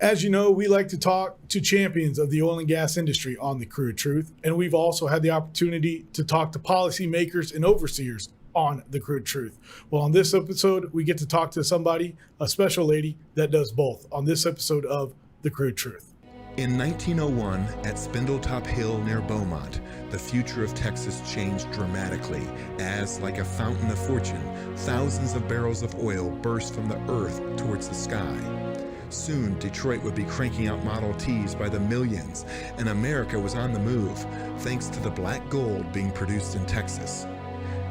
As you know, we like to talk to champions of the oil and gas industry on the CRUDE TRUTH, and we've also had the opportunity to talk to policymakers and overseers on the CRUDE TRUTH. Well, on this episode, we get to talk to somebody, a special lady that does both on this episode of the CRUDE TRUTH. In 1901, at Spindletop Hill near Beaumont, the future of Texas changed dramatically as, like a fountain of fortune, thousands of barrels of oil burst from the earth towards the sky. Soon, Detroit would be cranking out Model Ts by the millions, and America was on the move, thanks to the black gold being produced in Texas.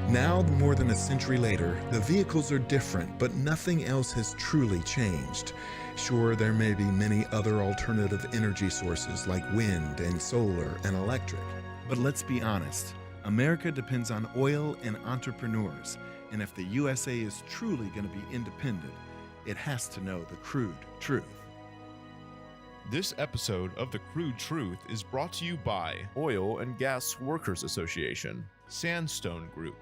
Now, more than a century later, the vehicles are different, but nothing else has truly changed. Sure, there may be many other alternative energy sources like wind and solar and electric. But let's be honest, America depends on oil and entrepreneurs, and if the USA is truly going to be independent, it has to know the crude truth. This episode of the CRUDE TRUTH is brought to you by Oil and Gas Workers Association, Sandstone Group,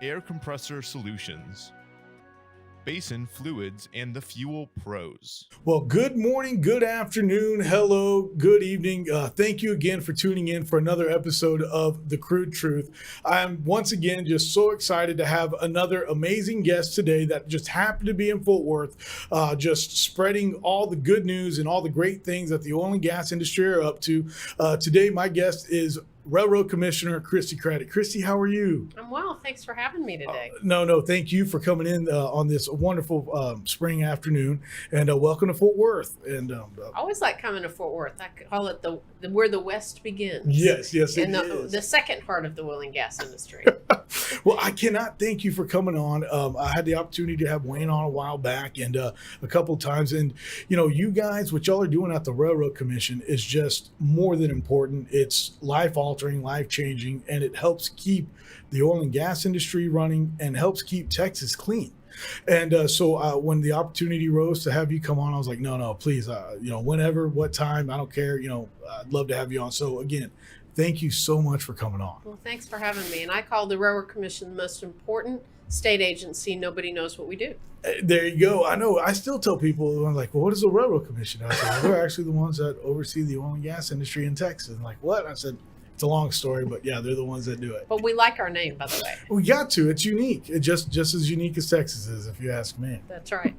Air Compressor Solutions, Basin Fluids, and the Fuel Pros. Well, good morning, good afternoon, hello, good evening. Thank you again for tuning in for another episode of the CRUDE TRUTH. I'm once again just so excited to have another amazing guest today that just happened to be in Fort Worth, just spreading all the good news and all the great things that the oil and gas industry are up to. Today, my guest is Railroad Commissioner Christi Craddick. Christi, how are you? I'm well. Thanks for having me today. No. Thank you for coming in on this wonderful spring afternoon, and welcome to Fort Worth. And I always like coming to Fort Worth. I call it the where the West begins. Yes, and it is. The second part of the oil and gas industry. Well, I cannot thank you for coming on. I had the opportunity to have Wayne on a while back and a couple of times. And, you know, you guys, what y'all are doing at the Railroad Commission is just more than important. It's life-altering, life-changing, and it helps keep the oil and gas industry running and helps keep Texas clean. And so when the opportunity rose to have you come on, I was like, no, please, whenever, what time, I don't care. I'd love to have you on. So again, thank you so much for coming on. Well, thanks for having me. And I call the Railroad Commission the most important state agency. Nobody knows what we do. There you go. I know. I still tell people, I'm like, well, what is the Railroad Commission? I said, well, they're actually the ones that oversee the oil and gas industry in Texas. And like, what? I said, it's a long story, but yeah, they're the ones that do it. But we like our name, by the way. We got to. It's unique. It's just as unique as Texas is, if you ask me. That's right.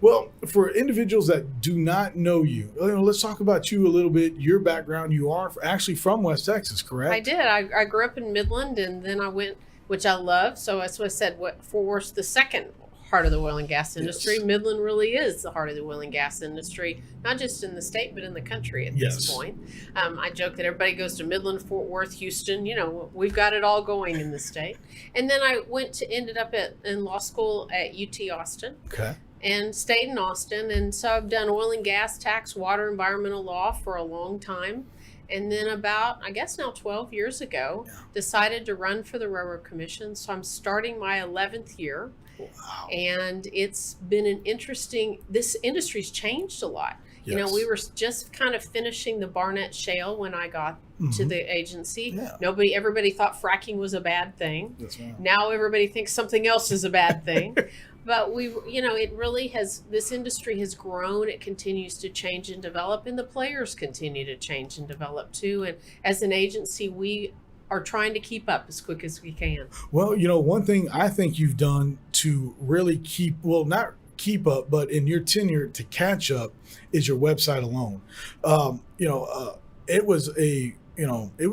Well, for individuals that do not know you, let's talk about you a little bit, your background. You are actually from West Texas, correct? I did. I grew up in Midland, and then I went, which I love. So that's what I said, Fort Worth's the second heart of the oil and gas industry. Yes. Midland really is the heart of the oil and gas industry, not just in the state, but in the country at this point. I joke that everybody goes to Midland, Fort Worth, Houston. We've got it all going in the state. And then I ended up in law school at UT Austin. Okay. And stayed in Austin. And so I've done oil and gas, tax, water, environmental law for a long time. And then about, I guess now 12 years ago, decided to run for the Railroad Commission. So I'm starting my 11th year. Wow. And it's been this industry's changed a lot. Yes. We were just kind of finishing the Barnett Shale when I got to the agency. Yeah. Everybody thought fracking was a bad thing. That's right. Now everybody thinks something else is a bad thing. But it really has, this industry has grown. It continues to change and develop, and the players continue to change and develop too. And as an agency, we are trying to keep up as quick as we can. Well, one thing I think you've done to really not keep up, but in your tenure to catch up is your website alone. It was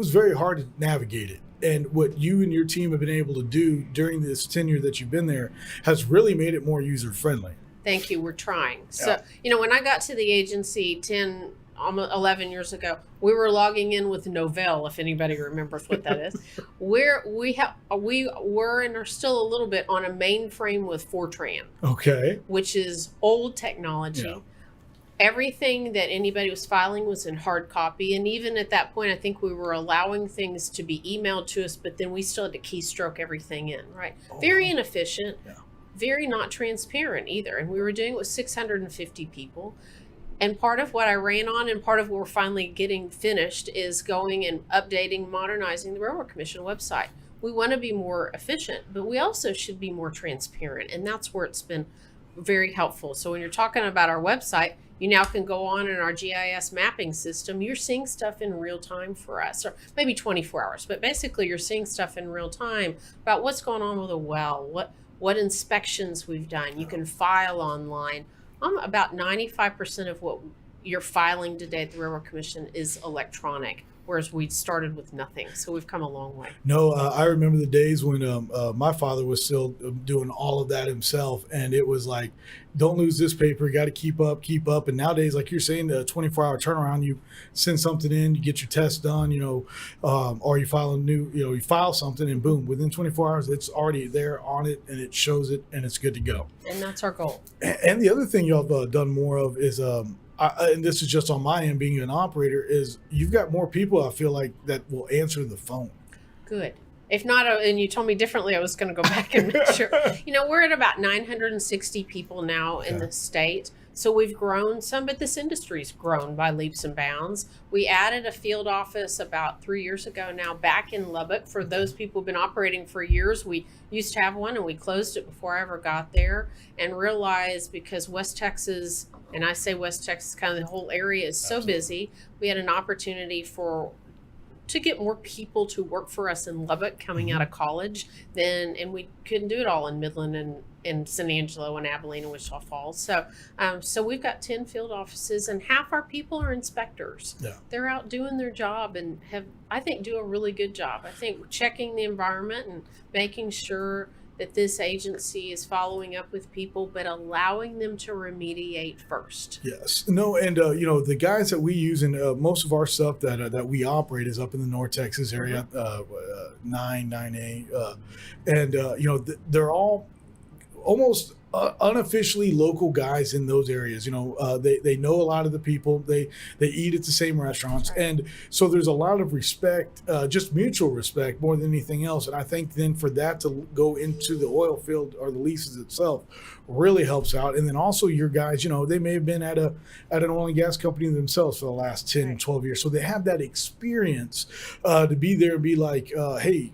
very hard to navigate it. And what you and your team have been able to do during this tenure that you've been there has really made it more user-friendly. Thank you. We're trying. So, when I got to the agency almost 11 years ago, we were logging in with Novell, if anybody remembers what that is. We were and are still a little bit on a mainframe with Fortran. Okay. Which is old technology. Yeah. Everything that anybody was filing was in hard copy. And even at that point, I think we were allowing things to be emailed to us, but then we still had to keystroke everything in, right? Oh. Very inefficient, very not transparent either. And we were doing it with 650 people. And part of what I ran on and part of what we're finally getting finished is going and updating, modernizing the Railroad Commission website. We want to be more efficient, but we also should be more transparent. And that's where it's been very helpful. So when you're talking about our website, You now can go on in our GIS mapping system. You're seeing stuff in real time for us, or maybe 24 hours, but basically you're seeing stuff in real time about what's going on with a well, what inspections we've done. You can file online. About 95% of what you're filing today at the Railroad Commission is electronic, whereas we started with nothing. So we've come a long way. No, I remember the days when my father was still doing all of that himself, and it was like, don't lose this paper, you got to keep up. And nowadays, like you're saying, the 24-hour turnaround, you send something in, you get your test done, or you file you file something, and boom, within 24 hours, it's already there on it, and it shows it, and it's good to go. And that's our goal. And the other thing y'all have done more of is, and this is just on my end, being an operator, is you've got more people, I feel like, that will answer the phone. Good. If not, and you told me differently, I was going to go back and make sure. We're at about 960 people now in the state. So we've grown some, but this industry's grown by leaps and bounds. We added a field office about 3 years ago now back in Lubbock. For those people who've been operating for years, we used to have one and we closed it before I ever got there, and realized because West Texas, and I say West Texas, kind of the whole area is so busy, we had an opportunity to get more people to work for us in Lubbock coming out of college and we couldn't do it all in Midland and San Angelo and Abilene and Wichita Falls. So we've got 10 field offices, and half our people are inspectors. Yeah. They're out doing their job and do a really good job. I think checking the environment and making sure that this agency is following up with people, but allowing them to remediate first. Yes. No, and the guys that we use in most of our stuff that we operate is up in the North Texas area, 9A, and they're all almost unofficially local guys in those areas. They know a lot of the people. They eat at the same restaurants, Right. and so there's a lot of respect, just mutual respect more than anything else. And I think then for that to go into the oil field or the leases itself really helps out. And then also your guys, they may have been at an oil and gas company themselves for the last 10, Right. 12 years, so they have that experience to be there and be like, hey,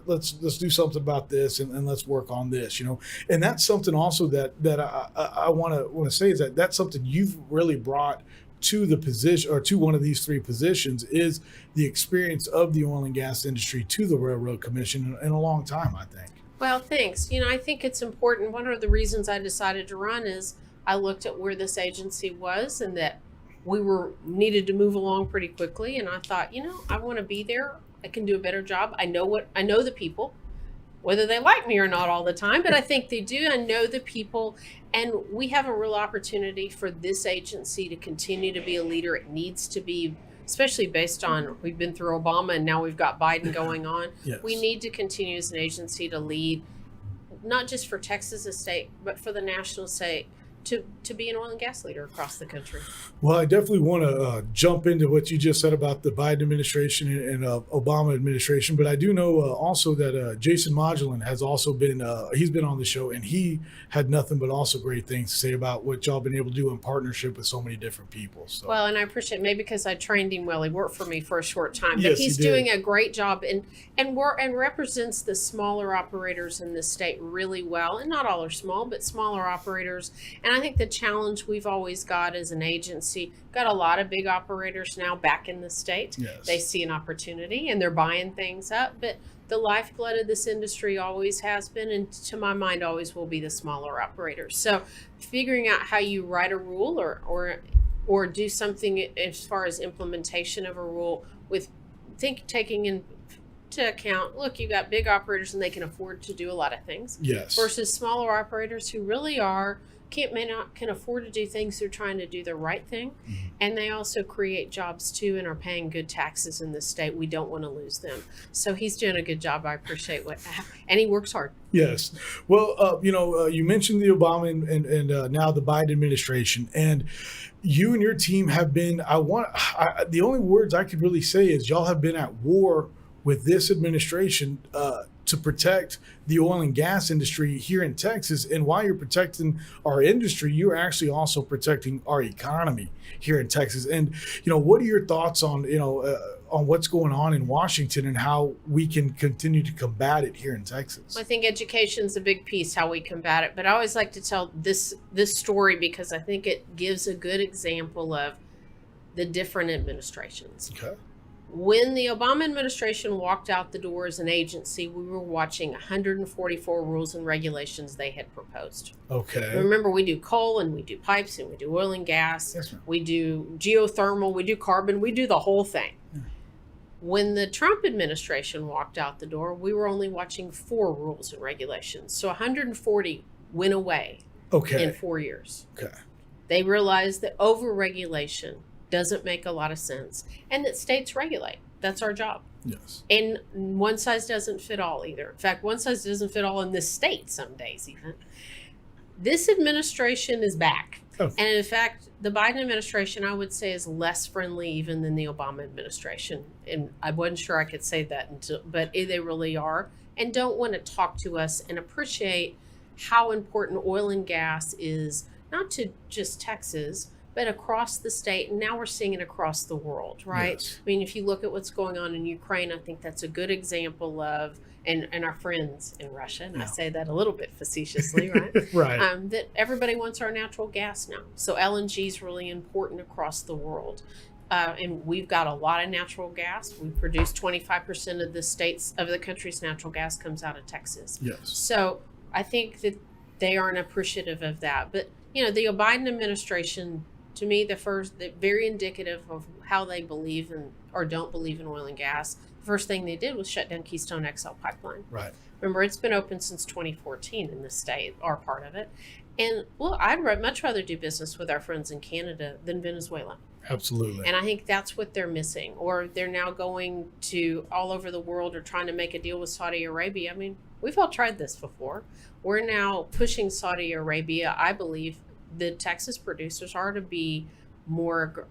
let's do something about this and let's work on this, and that's something also that I want to say is that that's something you've really brought to the position, or to one of these three positions, is the experience of the oil and gas industry to the Railroad Commission in a long time, I think. Well, thanks. I think it's important. One of the reasons I decided to run is I looked at where this agency was and that we needed to move along pretty quickly. And I thought, I want to be there. I can do a better job. I know the people, whether they like me or not all the time, but I think they do. I know the people, and we have a real opportunity for this agency to continue to be a leader. It needs to be, especially based on we've been through Obama and now we've got Biden going on. Yes. We need to continue as an agency to lead, not just for Texas as a state, but for the national state, to be an oil and gas leader across the country. Well, I definitely want to jump into what you just said about the Biden administration and Obama administration, but I do know also that Jason Modulin has also been, he's been on the show, and he had nothing but also great things to say about what y'all been able to do in partnership with so many different people. So. Well, and I appreciate, maybe because I trained him well, he worked for me for a short time, but Yes, he's he did. doing a great job and represents the smaller operators in the state really well. And not all are small, but smaller operators. And I think the challenge we've always got as an agency, got a lot of big operators now back in the state. Yes. They see an opportunity and they're buying things up, but the lifeblood of this industry always has been, and to my mind always will be, the smaller operators. So figuring out how you write a rule or do something as far as implementation of a rule with taking into account, look, you got big operators and they can afford to do a lot of things. Yes. Versus smaller operators who really can afford to do things. They're trying to do the right thing. Mm-hmm. And they also create jobs too and are paying good taxes in the state. We don't want to lose them. So he's doing a good job. I appreciate and he works hard. Yes. Well, you mentioned the Obama and now the Biden administration, and you and your team have been, the only words I could really say is y'all have been at war with this administration to protect the oil and gas industry here in Texas. And while you're protecting our industry, you're actually also protecting our economy here in Texas. And, what are your thoughts on, on what's going on in Washington and how we can continue to combat it here in Texas? I think education's a big piece, how we combat it. But I always like to tell this story because I think it gives a good example of the different administrations. Okay. When the Obama administration walked out the door as an agency, we were watching 144 rules and regulations they had proposed. Okay. Remember, we do coal and we do pipes and we do oil and gas. Yes, ma'am. We do geothermal, we do carbon, we do the whole thing. Yeah. When the Trump administration walked out the door, we were only watching 4 rules and regulations. So 140 went away in 4 years. Okay. They realized that over-regulation doesn't make a lot of sense and that states regulate. That's our job. Yes. And one size doesn't fit all either. In fact, one size doesn't fit all in this state some days even. This administration is back. Oh. And in fact, the Biden administration, I would say, is less friendly even than the Obama administration. And I wasn't sure I could say that, but they really are, and don't want to talk to us and appreciate how important oil and gas is, not to just Texas, but across the state. And now we're seeing it across the world, right? Yes. I mean, if you look at what's going on in Ukraine, I think that's a good example of, and our friends in Russia, and I say that a little bit facetiously, right? Right. That everybody wants our natural gas now. So LNG is really important across the world. And we've got a lot of natural gas. We produce 25% of the country's natural gas comes out of Texas. Yes. So I think that they aren't appreciative of that. But, the Biden administration, to me, very indicative of how they believe in or don't believe in oil and gas. The first thing they did was shut down Keystone XL pipeline. Right. Remember, it's been open since 2014 in the state, our part of it. And I'd much rather do business with our friends in Canada than Venezuela. Absolutely. And I think that's what they're missing. Or they're now going to all over the world or trying to make a deal with Saudi Arabia. I mean, we've all tried this before. We're now pushing Saudi Arabia. I believe the Texas producers are to be more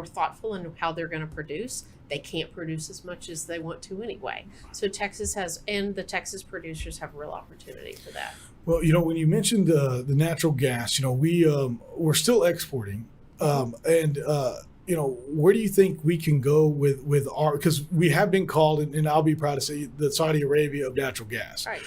thoughtful in how they're going to produce. They can't produce as much as they want to anyway. So the Texas producers have real opportunity for that. Well, when you mentioned the natural gas, we're still exporting, and where do you think we can go with our, because we have been called, and I'll be proud to say, the Saudi Arabia of natural gas. Right.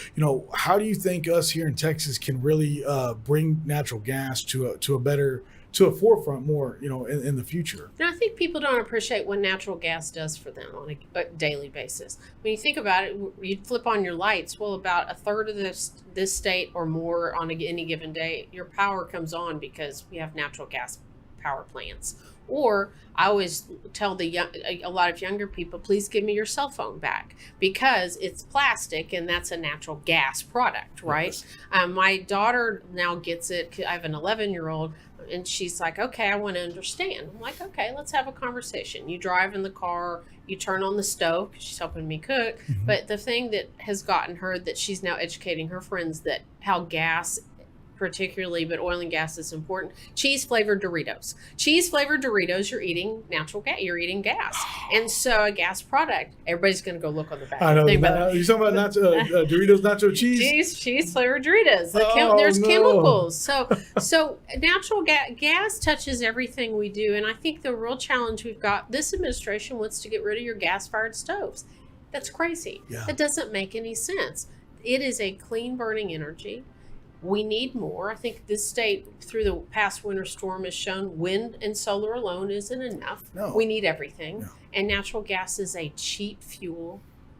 How do you think us here in Texas can really bring natural gas to a forefront more, in the future? And I think people don't appreciate what natural gas does for them on a daily basis. When you think about it, you flip on your lights. Well, about a third of this state or more on any given day, your power comes on because we have natural gas power plants. Or I always tell a lot of younger people, please give me your cell phone back because it's plastic and that's a natural gas product, right? Yes. My daughter now gets it. I have an 11-year-old. And she's like, okay, I want to understand. I'm like, okay, let's have a conversation. You drive in the car, you turn on the stove because she's helping me cook. Mm-hmm. But the thing that has gotten her, that she's now educating her friends that how gas particularly, but oil and gas is important. Cheese flavored Doritos. Cheese flavored Doritos, you're eating natural gas. You're eating gas. And so a gas product, everybody's going to go look on the back. I know. You're talking about Doritos nacho cheese? Cheese flavored Doritos. There's chemicals. So natural gas touches everything we do. And I think the real challenge we've got, this administration wants to get rid of your gas fired stoves. That's crazy. Yeah. That doesn't make any sense. It is a clean burning energy. We need more. I think this state, through the past winter storm, has shown wind and solar alone isn't enough. No. We need everything. No. And natural gas is a cheap fuel.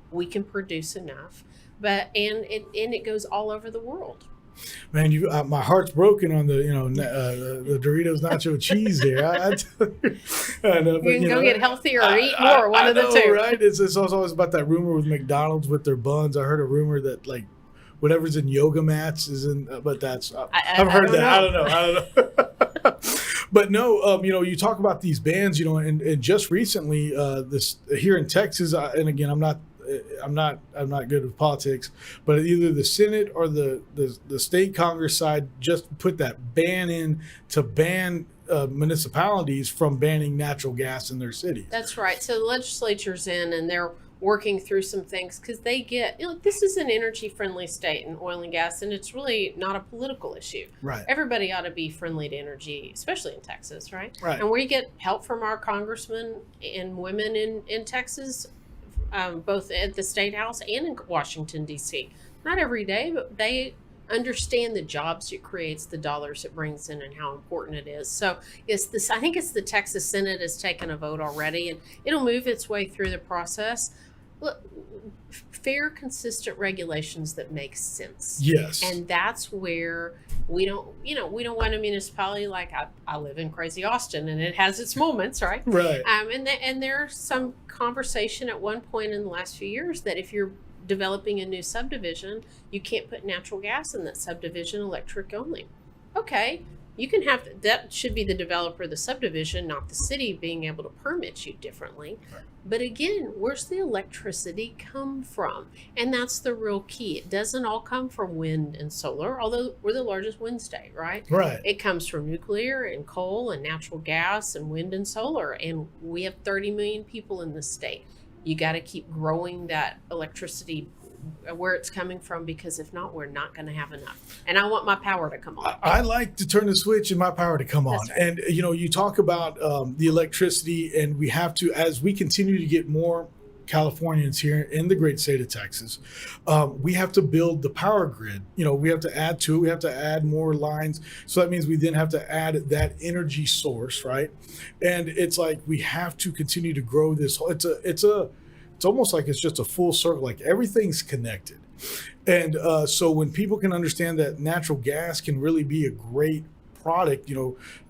We can produce enough. And it goes all over the world. Man, my heart's broken on the the Doritos nacho cheese there. I know, but, you can go get healthier or eat more. One of the two. Right? It's also always about that rumor with McDonald's with their buns. I heard a rumor that whatever's in yoga mats is in, but that's I've heard that. I don't know. But no, you talk about these bans, and just recently, this here in Texas, and again, I'm not good with politics, but either the Senate or the state Congress side just put that ban in to ban municipalities from banning natural gas in their cities. That's right. So the legislature's in, and they're working through some things because they get, this is an energy friendly state in oil and gas, and it's really not a political issue. Right. Everybody ought to be friendly to energy, especially in Texas, right? Right. And we get help from our congressmen and women in Texas, both at the State House and in Washington, D.C. Not every day, but they understand the jobs it creates, the dollars it brings in, and how important it is. So I think it's the Texas Senate has taken a vote already, and it'll move its way through the process. Look, fair, consistent regulations that make sense. Yes. And that's where we don't want a municipality like I live in crazy Austin, and it has its moments, right? Right. And there's some conversation at one point in the last few years that if you're developing a new subdivision, you can't put natural gas in that subdivision, electric only. Okay, you can have that. Should be the developer of the subdivision, not the city, being able to permit you differently. Right. But again, where's the electricity come from? And that's the real key. It doesn't all come from wind and solar, although we're the largest wind state, right? Right. It comes from nuclear and coal and natural gas and wind and solar, and we have 30 million people in this state. You got to keep growing that electricity where it's coming from, because if not, we're not going to have enough. And I want my power to come on. I like to turn the switch and my power to come on. Right. And, you talk about the electricity, and we have to, as we continue to get more Californians here in the great state of Texas, we have to build the power grid. We have to add to it. We have to add more lines. So that means we then have to add that energy source, right? And it's like we have to continue to grow this. It's almost like it's just a full circle. Like everything's connected. And so when people can understand that natural gas can really be a great product,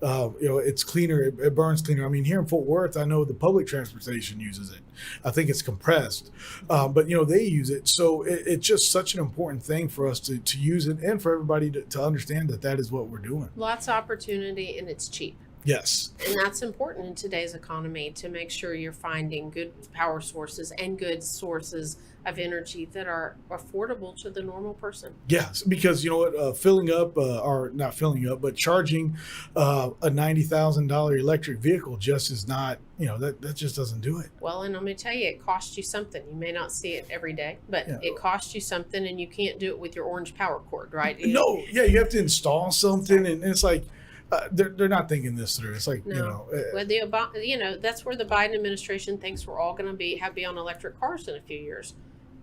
it's cleaner, it burns cleaner. I mean, here in Fort Worth, I know the public transportation uses it. I think it's compressed, but they use it. So it's just such an important thing for us to use it, and for everybody to understand that is what we're doing. Lots of opportunity, and it's cheap. Yes. And that's important in today's economy, to make sure you're finding good power sources and good sources of energy that are affordable to the normal person. Yes, because filling up, or not filling up, but charging a $90,000 electric vehicle just is not, that just doesn't do it. Well, and let me tell you, it costs you something. You may not see it every day, but it costs you something, and you can't do it with your orange power cord, right? You have to install something, and it's like, they're not thinking this through. It's like, well, that's where the Biden administration thinks we're all going to be on electric cars in a few years.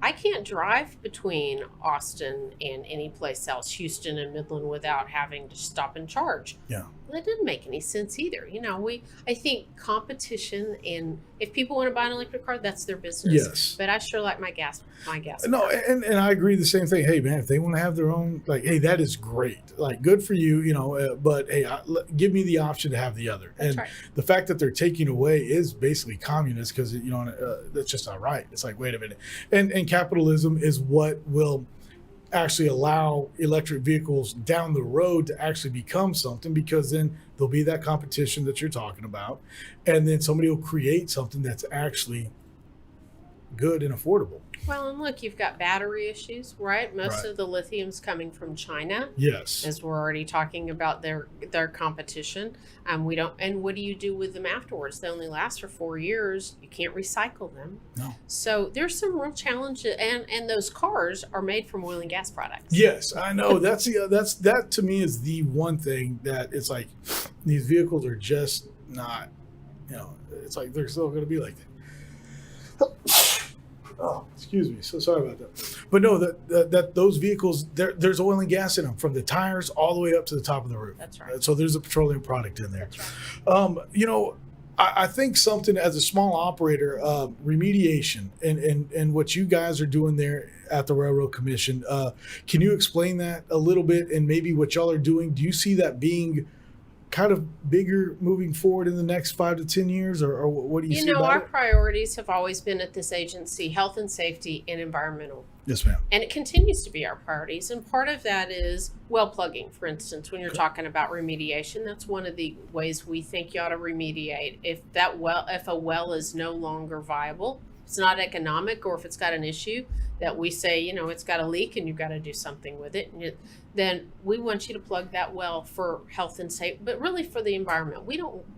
I can't drive between Austin and any place else, Houston and Midland, without having to stop and charge. Yeah. That didn't make any sense either. I think competition, and if people want to buy an electric car, that's their business. Yes. But I sure like my gas. No, and I agree the same thing. Hey, man, if they want to have their own, like, hey, that is great. Like, good for you, but hey, give me the option to have the other. That's and right. The fact that they're taking away is basically communist, because, that's just not right. It's like, wait a minute. And capitalism is what will actually allow electric vehicles down the road to actually become something, because then there'll be that competition that you're talking about, and then somebody will create something that's actually good and affordable. Well, and look, you've got battery issues, right? Most Right. of the lithium's coming from China. Yes. As we're already talking about their competition. And what do you do with them afterwards? They only last for 4 years. You can't recycle them. No. So there's some real challenges, and those cars are made from oil and gas products. Yes, I know. That to me is the one thing that it's like, these vehicles are just not, it's like they're still going to be like that. Oh, excuse me. So sorry about that. But no, that those vehicles, there's oil and gas in them, from the tires all the way up to the top of the roof. That's right. So there's a petroleum product in there. That's right. I think something, as a small operator, remediation and what you guys are doing there at the Railroad Commission. Can you explain that a little bit, and maybe what y'all are doing? Do you see that being kind of bigger moving forward in the next 5 to 10 years, or what do you see about our it? priorities have always been at this agency: health and safety and environmental. Yes, ma'am. And it continues to be our priorities. And part of that is well plugging. For instance, when you're talking about remediation, that's one of the ways we think you ought to remediate. If a well is no longer viable, it's not economic, or if it's got an issue that we say, it's got a leak and you've got to do something with it, then we want you to plug that well for health and safety, but really for the environment.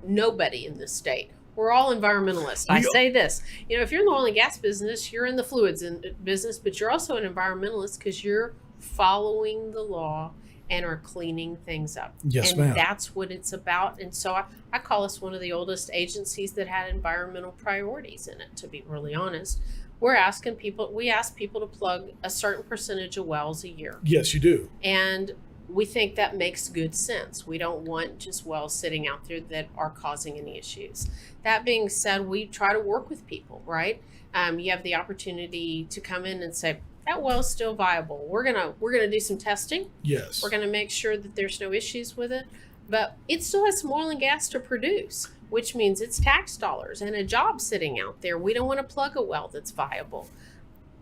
Nobody in this state We're all environmentalists. I say this, if you're in the oil and gas business, you're in the fluids business, but you're also an environmentalist because you're following the law and are cleaning things up. Yes, and ma'am. That's what it's about. And so I call us one of the oldest agencies that had environmental priorities in it, to be really honest. We ask people to plug a certain percentage of wells a year. Yes, you do. And we think that makes good sense. We don't want just wells sitting out there that are causing any issues. That being said, we try to work with people, right? You have the opportunity to come in and say, that well is still viable. We're gonna do some testing. Yes. We're gonna make sure that there's no issues with it, but it still has some oil and gas to produce, which means it's tax dollars and a job sitting out there. We don't want to plug a well that's viable.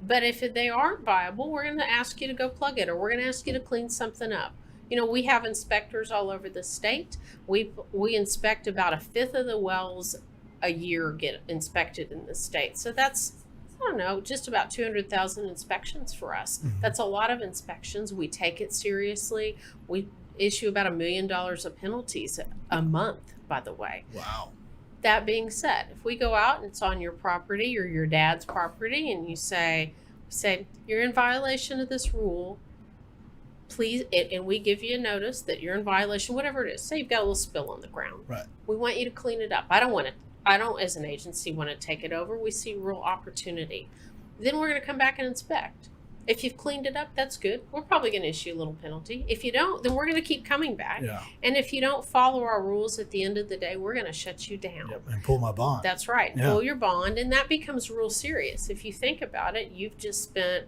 But if they aren't viable, we're going to ask you to go plug it, or we're going to ask you to clean something up. We have inspectors all over the state. We inspect about 1/5 of the wells a year get inspected in the state. So that's, I don't know, just about 200,000 inspections for us. Mm-hmm. That's a lot of inspections. We take it seriously. We issue about $1 million of penalties a month, by the way. Wow. That being said, if we go out and it's on your property or your dad's property and you say you're in violation of this rule, please, and we give you a notice that you're in violation, whatever it is. Say you've got a little spill on the ground. Right. We want you to clean it up. I don't as an agency want to take it over. We see real opportunity. Then we're going to come back and inspect. If you've cleaned it up, that's good. We're probably going to issue a little penalty. If you don't, then we're going to keep coming back. Yeah. And if you don't follow our rules at the end of the day, we're going to shut you down. Yep. And pull my bond. That's right. Yeah. Pull your bond, and that becomes real serious. If you think about it, you've just spent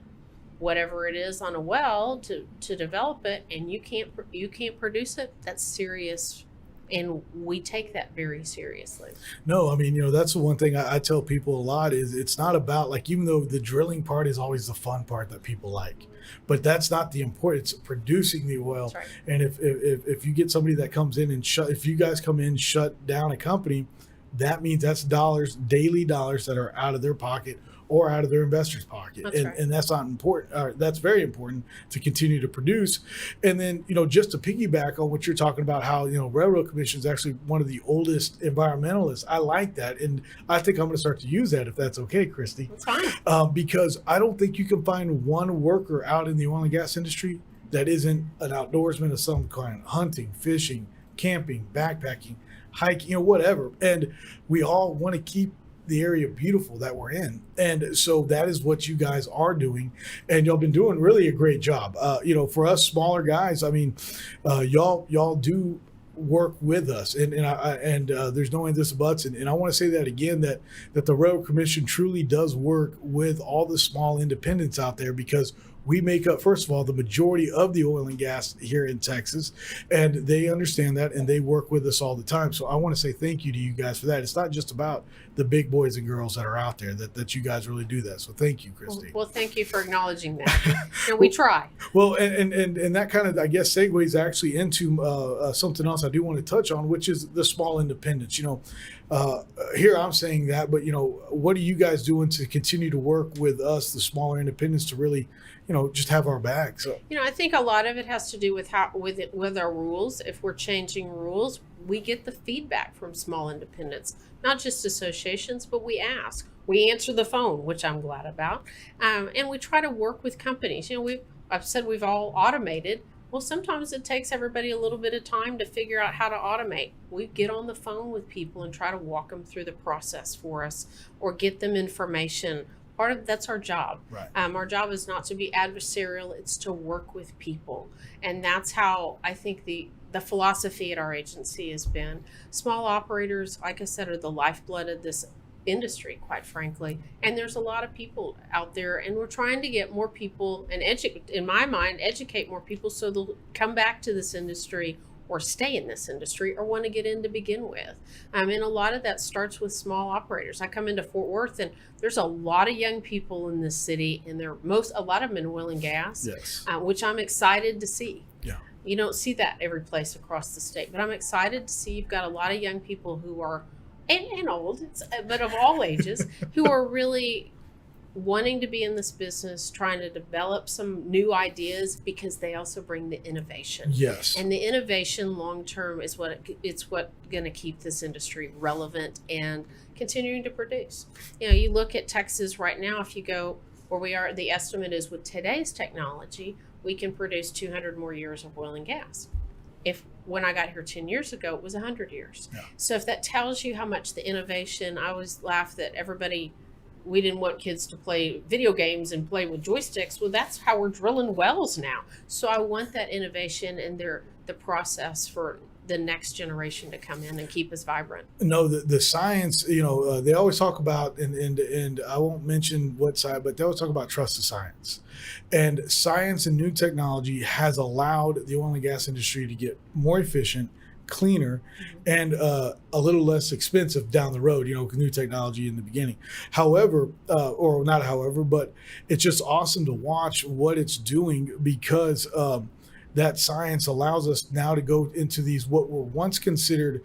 whatever it is on a well to develop it, and you can't produce it. That's serious. And we take that very seriously. No, I mean, that's the one thing I tell people a lot is it's not about, like, even though the drilling part is always the fun part that people like, but that's not the important, it's producing the oil. That's right. And if you get somebody that comes in and if you guys come in, shut down a company, that means that's daily dollars that are out of their pocket or out of their investor's pocket. That's right. And that's not important. That's very important to continue to produce. And then, just to piggyback on what you're talking about, how, Railroad Commission is actually one of the oldest environmentalists. I like that. And I think I'm going to start to use that, if that's okay, Christi. That's fine. Because I don't think you can find one worker out in the oil and gas industry that isn't an outdoorsman of some kind, hunting, fishing, camping, backpacking, hiking, whatever. And we all want to keep the area beautiful that we're in. And so that is what you guys are doing. And y'all been doing really a great job. For us smaller guys, I mean, y'all do work with us, and there's no ifs, buts, and I want to say that again, that the Railroad Commission truly does work with all the small independents out there, because we make up, first of all, the majority of the oil and gas here in Texas, and they understand that, and they work with us all the time. So I want to say thank you to you guys for that. It's not just about the big boys and girls that are out there, that you guys really do that. So thank you, Christi. Well, thank you for acknowledging that. And we try. Well, and that kind of, I guess, segues actually into something else I do want to touch on, which is the small independents. Here I'm saying that, but what are you guys doing to continue to work with us, the smaller independents, to really, just have our back? So I think a lot of it has to do with with our rules. If we're changing rules, we get the feedback from small independents, not just associations, but we ask. We answer the phone, which I'm glad about, and we try to work with companies. I've said we've all automated. Well, sometimes it takes everybody a little bit of time to figure out how to automate. We get on the phone with people and try to walk them through the process for us, or get them information. That's our job. Right. Our job is not to be adversarial, it's to work with people. And that's how I think the philosophy at our agency has been. Small operators, like I said, are the lifeblood of this industry, quite frankly. And there's a lot of people out there, and we're trying to get more people and educate more people so they'll come back to this industry, or stay in this industry, or want to get in to begin with. And a lot of that starts with small operators. I come into Fort Worth, and there's a lot of young people in this city, and a lot of them in oil and gas, yes, which I'm excited to see. Yeah. You don't see that every place across the state, but I'm excited to see you've got a lot of young people who are, and old, but of all ages, who are really wanting to be in this business, trying to develop some new ideas, because they also bring the innovation. Yes. And the innovation long term is what going to keep this industry relevant and continuing to produce. You look at Texas right now, if you go where we are, the estimate is with today's technology, we can produce 200 more years of oil and gas. When I got here 10 years ago, it was 100 years. Yeah. So if that tells you how much the innovation, I always laugh that we didn't want kids to play video games and play with joysticks. Well, that's how we're drilling wells now. So I want that innovation and the process for the next generation to come in and keep us vibrant. No, the science, they always talk about, and I won't mention what side, but they always talk about trust the science. And science and new technology has allowed the oil and gas industry to get more efficient, cleaner, and a little less expensive down the road, new technology in the beginning. However, or not however, but it's just awesome to watch what it's doing, because that science allows us now to go into these what were once considered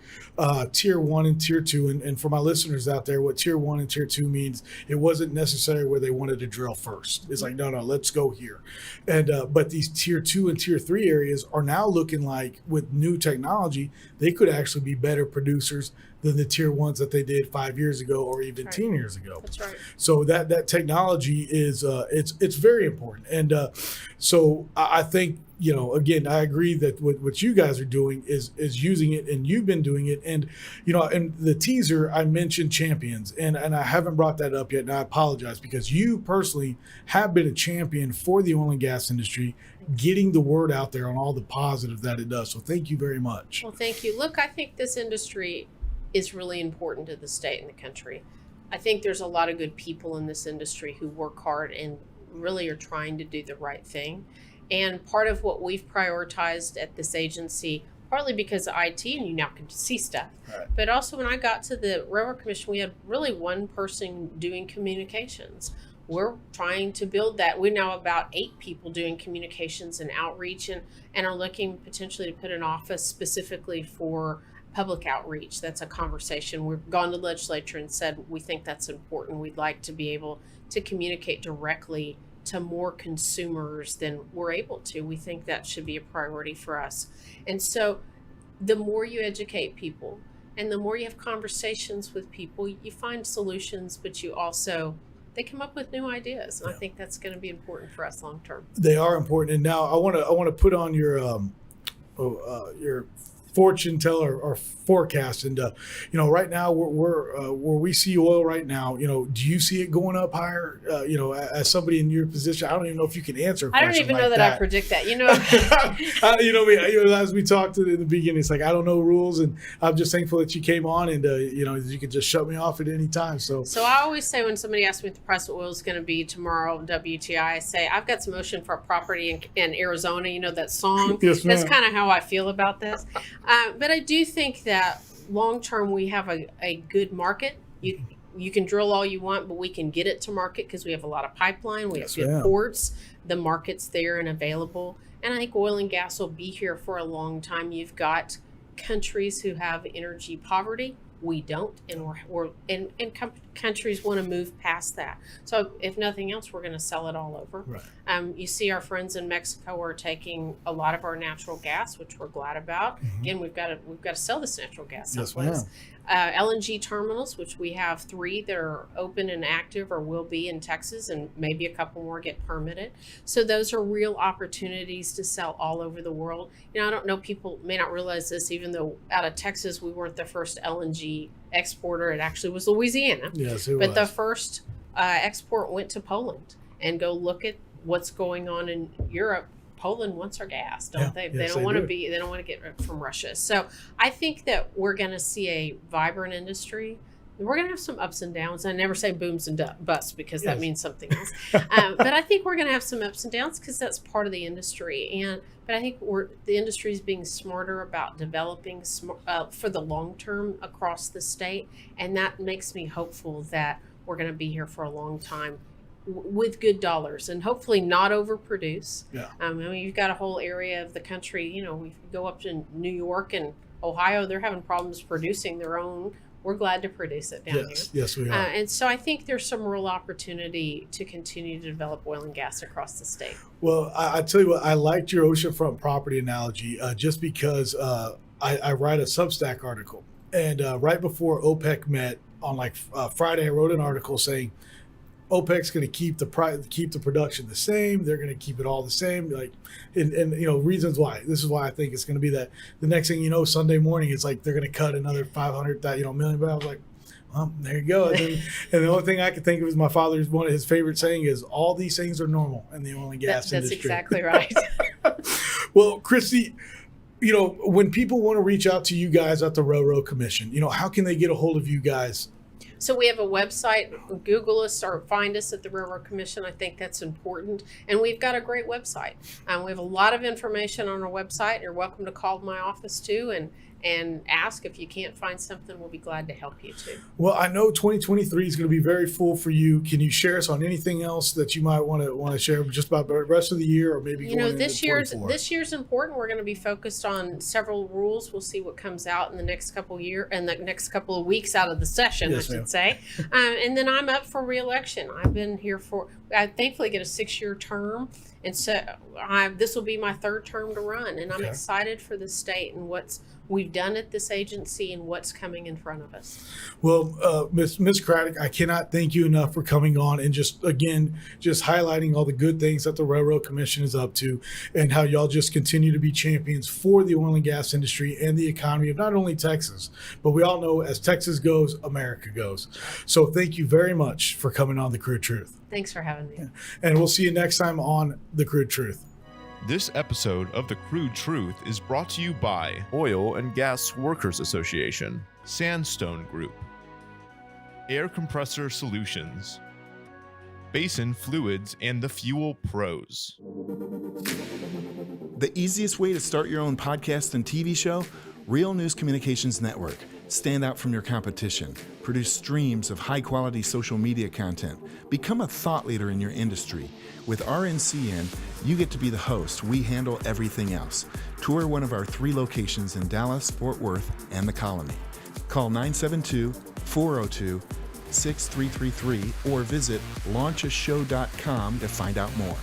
tier 1 and tier 2. And for my listeners out there, what tier 1 and tier 2 means, it wasn't necessarily where they wanted to drill first. It's like, no, let's go here. And but these tier 2 and tier 3 areas are now looking like, with new technology, they could actually be better producers than the tier 1s that they did 5 years ago or even 10 years ago. That's right. So that technology is it's very important. And so I think, again, I agree that what you guys are doing is using it, and you've been doing it. And, in the teaser, I mentioned champions, and I haven't brought that up yet. And I apologize, because you personally have been a champion for the oil and gas industry, getting the word out there on all the positive that it does. So thank you very much. Well, thank you. Look, I think this industry is really important to the state and the country. I think there's a lot of good people in this industry who work hard and really are trying to do the right thing. And part of what we've prioritized at this agency, partly because of IT, and you now can see stuff, Right. but also when I got to the Railroad Commission, we had really one person doing communications. We're trying to build that. We're now about 8 people doing communications and outreach, and are looking potentially to put an office specifically for public outreach. That's a conversation. We've gone to the legislature and said, we think that's important. We'd like to be able to communicate directly to more consumers than we're able to. We think that should be a priority for us. And so the more you educate people and the more you have conversations with people, you find solutions, but they come up with new ideas. And I think that's going to be important for us long term. They are important. And now I want to put on your fortune teller or forecast. And right now we're where we see oil right now. Do you see it going up higher? As somebody in your position, I don't even know if you can answer a question. I don't even like know that I predict that. As we talked in the beginning, it's like, I don't know rules, and I'm just thankful that you came on, and you could just shut me off at any time. So I always say, when somebody asks me what the price of oil is going to be tomorrow, WTI, I say, I've got some ocean for a property in Arizona. That song. Yes, ma'am. That's kind of how I feel about this. But I do think that long term we have a good market. You can drill all you want, but we can get it to market because we have a lot of pipeline. We have good ports. The market's there and available. And I think oil and gas will be here for a long time. You've got countries who have energy poverty. We don't, and countries want to move past that. So if nothing else, we're going to sell it all over. Right. You see our friends in Mexico are taking a lot of our natural gas, which we're glad about. Mm-hmm. Again, we've got to sell this natural gas Yes, someplace. ma'am. LNG terminals, which we have 3 that are open and active or will be in Texas, and maybe a couple more get permitted. So those are real opportunities to sell all over the world. I don't know, people may not realize this, even though out of Texas we weren't the first LNG exporter. It actually was Louisiana. Yes, it was. But the first export went to Poland. And go look at what's going on in Europe. Poland wants our gas, don't they? They don't want to they don't want to get it from Russia. So I think that we're going to see a vibrant industry. We're going to have some ups and downs. I never say booms and busts because that means something else. But I think we're going to have some ups and downs because that's part of the industry. But I think the industry is being smarter about developing for the long term across the state. And that makes me hopeful that we're going to be here for a long time with good dollars and hopefully not overproduce. Yeah. You've got a whole area of the country, we go up to New York and Ohio, they're having problems producing their own. we're glad to produce it down Yes, yes, we here. are. And so I think there's some real opportunity to continue to develop oil and gas across the state. Well, I tell you what, I liked your oceanfront property analogy just because I write a Substack article. And right before OPEC met on Friday, I wrote an article saying OPEC's going to keep the production the same. They're going to keep it all the same. And reasons why. This is why I think it's going to be that the next thing you know, Sunday morning, it's like they're going to cut another 500 million barrels. Like, well, there you go. And the only thing I could think of is my father's one of his favorite saying is, all these things are normal in the oil and gas industry. That's exactly right. Well, Christi, when people want to reach out to you guys at the Railroad Commission, how can they get a hold of you guys? So we have a website. Google us or find us at the Railroad Commission. I think that's important. And we've got a great website. We have a lot of information on our website. You're welcome to call my office too and ask. If you can't find something, we'll be glad to help you too. Well, I know 2023 is going to be very full for you. Can you share us on anything else that you might want to share just about the rest of the year, or maybe going into 24? This year's important. We're going to be focused on several rules. We'll see what comes out in the next couple of weeks out of the session, yes, I should say. And then I'm up for re-election. I've been here I thankfully get a 6-year term. And so this will be my 3rd term to run. And I'm excited for the state and what we've done at this agency and what's coming in front of us. Well, Miss Craddick, I cannot thank you enough for coming on and just highlighting all the good things that the Railroad Commission is up to and how y'all just continue to be champions for the oil and gas industry and the economy of not only Texas, but we all know as Texas goes, America goes. So thank you very much for coming on The Crude Truth. Thanks for having me. And we'll see you next time on The Crude Truth. This episode of The Crude Truth is brought to you by Oil and Gas Workers Association, Sandstone Group, Air Compressor Solutions, Basin Fluids, and the Fuel Pros. The easiest way to start your own podcast and TV show? Real News Communications Network. Stand out from your competition. Produce streams of high-quality social media content. Become a thought leader in your industry. With RNCN, you get to be the host. We handle everything else. Tour one of our 3 locations in Dallas, Fort Worth, and the Colony. Call 972-402-6333 or visit launchashow.com to find out more.